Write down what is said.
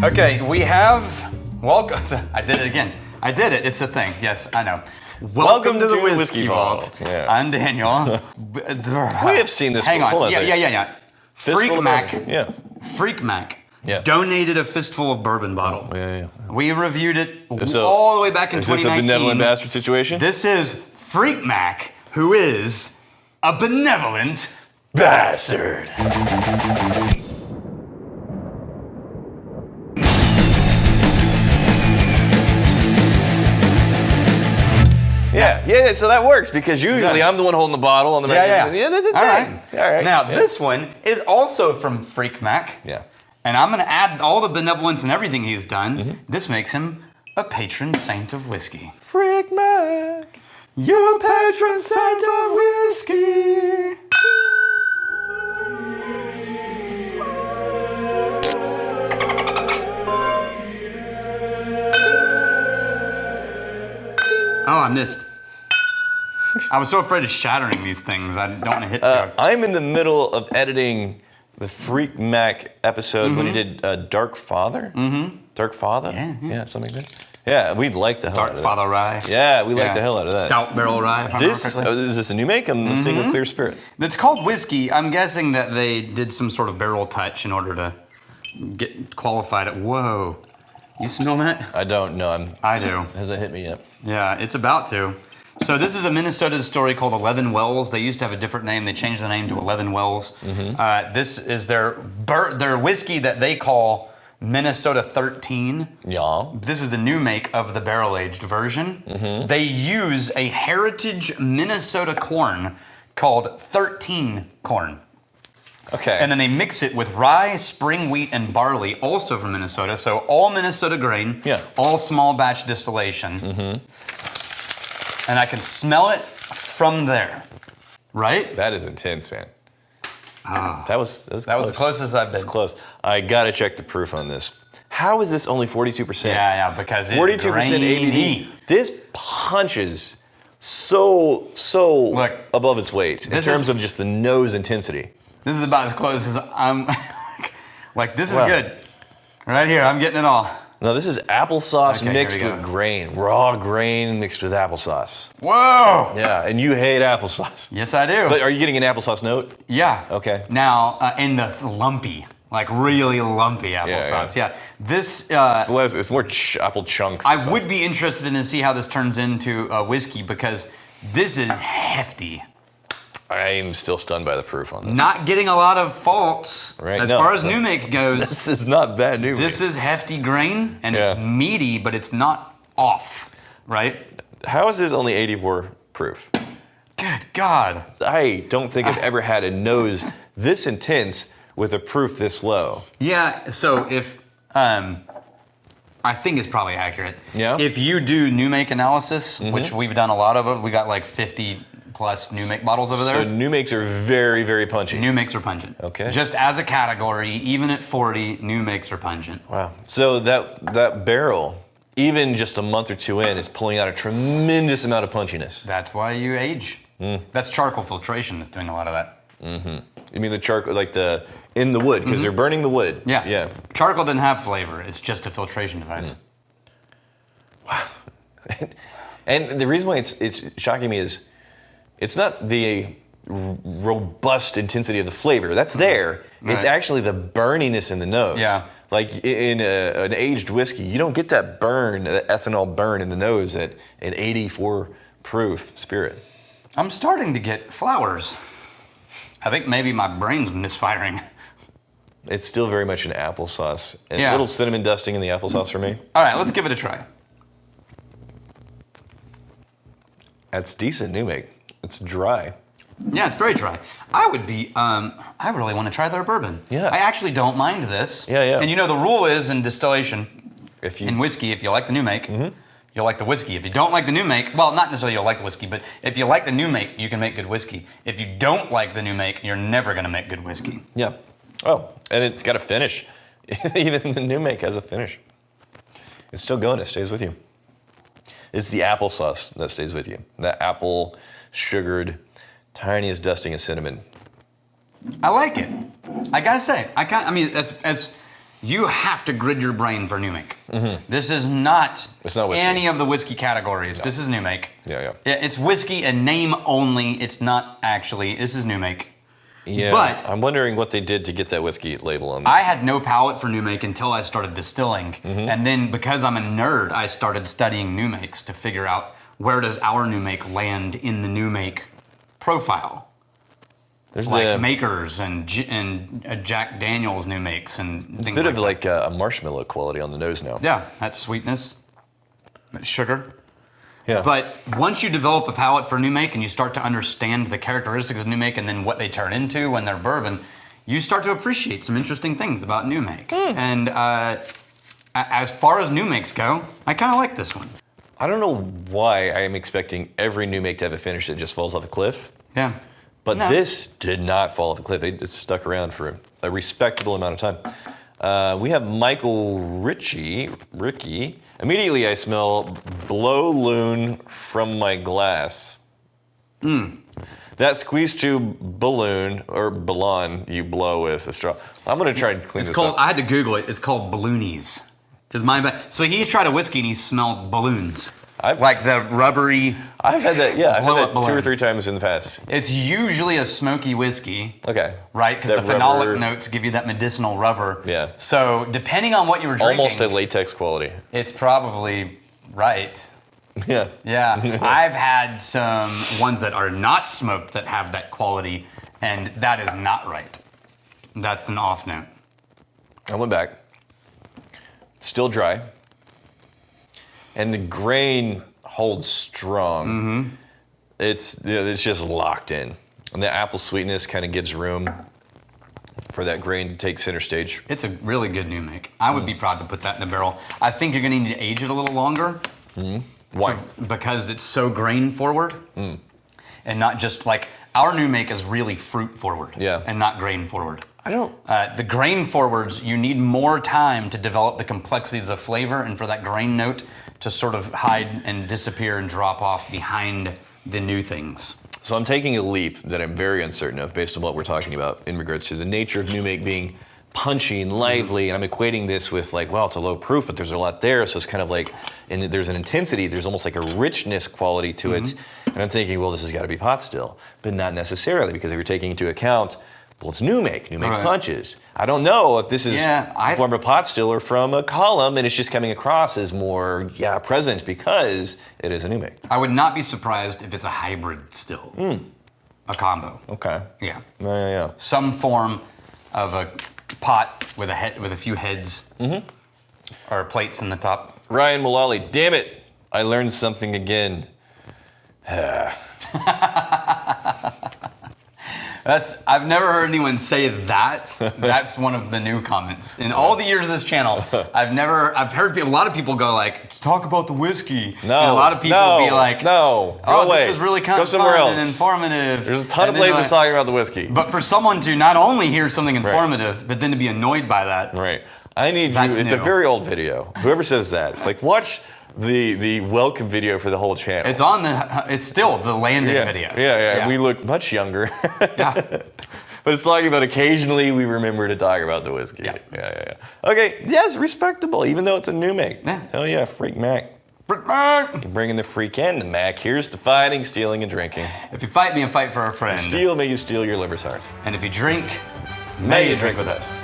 Okay, we have... Welcome. I did it again. I did it. It's a thing. Yes, I know. Welcome to the Whiskey Vault. Yeah. I'm Daniel. We have seen this. Hang on. Hold on Yeah. Phreak Mac. Yeah. Phreak Mac. Yeah. Donated a fistful of bourbon bottle. Yeah. We reviewed it So, all the way back in 2019. Is this a benevolent bastard situation? This is Phreak Mac, who is a benevolent bastard. Yeah, so that works because usually I'm the one holding the bottle on the Yeah. All right. Now, this one is also from Phreak Mac. Yeah. And I'm going to add all the benevolence and everything he's done. This makes him a patron saint of whiskey. Phreak Mac. Your patron saint of whiskey. Oh, I missed. I was so afraid of shattering these things. I don't want to hit you. I'm in the middle of editing the Phreak Mac episode when he did Dark Father. Dark Father? Yeah, something like that. Yeah, we'd like the hell out of Dark that. Father Rye. Yeah, we like the hell out of that. Stout Barrel Rye, if I remember correctly. Is this a new make? I'm seeing a clear spirit. It's called whiskey. I'm guessing that they did some sort of barrel touch in order to get qualified at. Whoa. You smell that? I don't know. I do. It hasn't hit me yet. Yeah, it's about to. So this is a Minnesota distillery called 11 Wells. They used to have a different name. They changed the name to 11 Wells. This is their whiskey that they call Minnesota 13. Yeah. This is the new make of the barrel-aged version. They use a heritage Minnesota corn called 13 corn. Okay. And then they mix it with rye, spring wheat, and barley, also from Minnesota. So all Minnesota grain, all small batch distillation. And I can smell it from there, right? That is intense, man. That was the closest I've been. That's close. I gotta check the proof on this. How is this only 42%? Yeah, because it's 42% grainy. ABV. This punches so Look, above its weight in terms of just the nose intensity. This is about as close as I'm. Like, this is good. Right here, I'm getting it all. No, this is applesauce mixed here we with go. grain. Raw grain mixed with applesauce. Whoa! Yeah, and you hate applesauce. Yes, I do. But are you getting an applesauce note? Yeah. Okay. Now, in the lumpy, like really lumpy applesauce. Yeah. This. It's more apple chunks. I would be interested in to see how this turns into whiskey because this is hefty. I'm still stunned by the proof on this. Not getting a lot of faults as far as new make goes. This is not bad new make. This is hefty grain and it's meaty, but it's not off, right? How is this only 84 proof? Good God. I don't think I've ever had a nose this intense with a proof this low. Yeah, so if, I think it's probably accurate. Yeah? If you do new make analysis, which we've done a lot of it, we got like 50 plus new make bottles over there. So new makes are very, very punchy. New makes are pungent. Okay. Just as a category, even at 40, new makes are pungent. Wow. So that barrel, even just a month or two in, is pulling out a tremendous amount of punchiness. That's why you age. That's charcoal filtration that's doing a lot of that. You mean the charcoal, like in the wood, because they're burning the wood. Yeah. Charcoal doesn't have flavor. It's just a filtration device. Wow. And the reason why it's shocking me is it's not the robust intensity of the flavor. That's there. Right. It's actually the burniness in the nose. Yeah. Like in an aged whiskey, you don't get that burn, that ethanol burn in the nose at an 84 proof spirit. I'm starting to get flowers. I think maybe my brain's misfiring. It's still very much an applesauce. And a little cinnamon dusting in the applesauce for me. All right, let's give it a try. That's decent new make. It's dry. Yeah, it's very dry. I would be, I really want to try their bourbon. Yeah. I actually don't mind this. Yeah. And you know, the rule is in distillation, in whiskey, if you like the new make, you'll like the whiskey. If you don't like the new make, well, not necessarily you'll like the whiskey, but if you like the new make, you can make good whiskey. If you don't like the new make, you're never going to make good whiskey. Yeah. Oh, and it's got a finish. Even the new make has a finish. It's still going. It stays with you. It's the applesauce that stays with you. That apple, sugared, tiniest dusting of cinnamon. I like it. I gotta say, I mean, as you have to grid your brain for new make. This is not, It's not whiskey. any of the whiskey categories. This is new make. Yeah. It's whiskey and name only. It's not actually. This is new make. Yeah, But I'm wondering what they did to get that whiskey label on there. I had no palate for new make until I started distilling. And then because I'm a nerd, I started studying new makes to figure out where does our new make land in the new make profile. There's Like Makers and Jack Daniel's new makes and It's things a bit like of like a marshmallow quality on the nose now. Yeah, that's sweetness, that's sugar. Yeah. But once you develop a palate for new make and you start to understand the characteristics of new make and then what they turn into when they're bourbon, you start to appreciate some interesting things about new make. And as far as new makes go, I kind of like this one. I don't know why I am expecting every new make to have a finish that just falls off a cliff. Yeah. But No. this did not fall off a cliff. It stuck around for a respectable amount of time. We have Michael Ricky. Immediately I smell blow loon from my glass. That squeeze tube balloon, or ballon you blow with a straw. I'm going to try and clean It's this called, up. I had to Google it, it's called balloonies. Is mine bad? So he tried a whiskey and he smelled balloons. Like the rubbery. I've had that, yeah. I've had blow-up that 2 or balloon. 3 times in the past. It's usually a smoky whiskey. Okay. Right, because the That phenolic rubber- notes give you that medicinal rubber. Yeah. So depending on what you were drinking, Almost a latex quality. it's probably right. Yeah. Yeah, I've had some ones that are not smoked that have that quality, and that is not right. That's an off note. I went back. Still dry. And the grain holds strong. It's just locked in. And the apple sweetness kind of gives room for that grain to take center stage. It's a really good new make. I would be proud to put that in a barrel. I think you're going to need to age it a little longer. Why? Because it's so grain forward. And not just like, our new make is really fruit forward. Yeah. And not grain forward. I don't. The grain forwards, you need more time to develop the complexities of flavor and for that grain note to sort of hide and disappear and drop off behind the new things. So I'm taking a leap that I'm very uncertain of based on what we're talking about in regards to the nature of new make being punchy and lively, and I'm equating this with like, well, it's a low proof, but there's a lot there, so it's kind of like, and there's an intensity, there's almost like a richness quality to it, and I'm thinking, well, this has got to be pot still, but not necessarily, because if you're taking into account, well, it's new make punches. I don't know if this is from a pot still or from a column, and it's just coming across as more, present because it is a new make. I would not be surprised if it's a hybrid still. A combo. Okay. Yeah. Yeah. Some form of a pot with a head, with a few heads or plates in the top. Ryan Mullally, damn it, I learned something again. I've never heard anyone say that. That's one of the new comments. In all the years of this channel, I've heard a lot of people go like, talk about the whiskey. No. And a lot of people be like, no. oh, Go away. this is really kind Go of somewhere fun else. and informative. There's a ton of And then places talking about the whiskey. But for someone to not only hear something informative, but then to be annoyed by that. Right. I need That's you. It's new. a very old video. Whoever says that, it's like, watch the welcome video for the whole channel. It's on the. It's still the landing video. Yeah. We look much younger. Yeah. But it's talking about occasionally we remember to talk about the whiskey. Yeah. Okay, yes, respectable, even though it's a new make. Yeah. Hell yeah, Phreak Mac. Phreak Mac. You're bringing the freak and the Mac. Here's to fighting, stealing, and drinking. If you fight me, I fight for a friend. Steal, may you steal your liver's heart. And if you drink, may you drink with us.